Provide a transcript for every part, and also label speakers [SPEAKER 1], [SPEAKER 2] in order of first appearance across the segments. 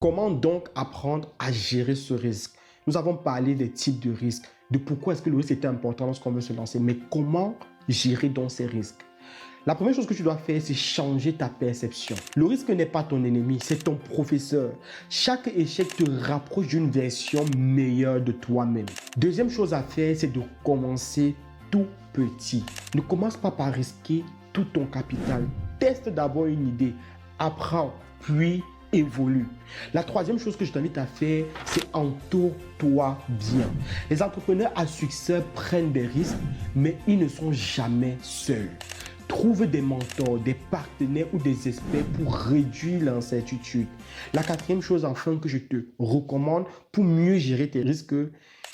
[SPEAKER 1] Comment donc apprendre à gérer ce risque? Nous avons parlé des types de risques, de pourquoi est-ce que le risque était important lorsqu'on veut se lancer, mais comment gérer donc ces risques? La première chose que tu dois faire, c'est changer ta perception. Le risque n'est pas ton ennemi, c'est ton professeur. Chaque échec te rapproche d'une version meilleure de toi-même. Deuxième chose à faire, c'est de commencer tout petit. Ne commence pas par risquer tout ton capital. Teste d'abord une idée, apprends, puis évolue. La troisième chose que je t'invite à faire, c'est entoure-toi bien. Les entrepreneurs à succès prennent des risques, mais ils ne sont jamais seuls. Trouve des mentors, des partenaires ou des experts pour réduire l'incertitude. La quatrième chose enfin que je te recommande pour mieux gérer tes risques,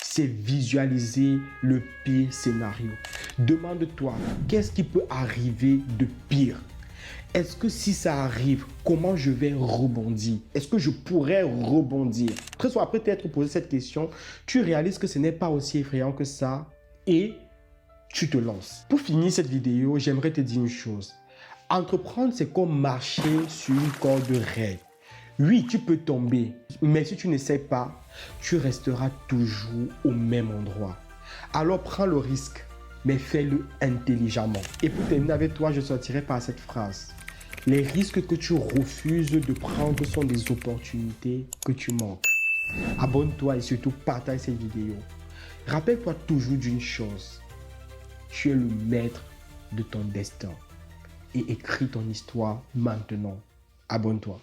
[SPEAKER 1] c'est visualiser le pire scénario. Demande-toi, qu'est-ce qui peut arriver de pire? Est-ce que si ça arrive, comment je vais rebondir? Est-ce que je pourrais rebondir? Très souvent, après t'être posé cette question, tu réalises que ce n'est pas aussi effrayant que ça et tu te lances. Pour finir cette vidéo, j'aimerais te dire une chose. Entreprendre, c'est comme marcher sur une corde raide. Oui, tu peux tomber, mais si tu n'essaies pas, tu resteras toujours au même endroit. Alors prends le risque, mais fais-le intelligemment. Et pour terminer avec toi, je sortirai par cette phrase. Les risques que tu refuses de prendre sont des opportunités que tu manques. Abonne-toi et surtout partage cette vidéo. Rappelle-toi toujours d'une chose. Tu es le maître de ton destin et écris ton histoire maintenant. Abonne-toi.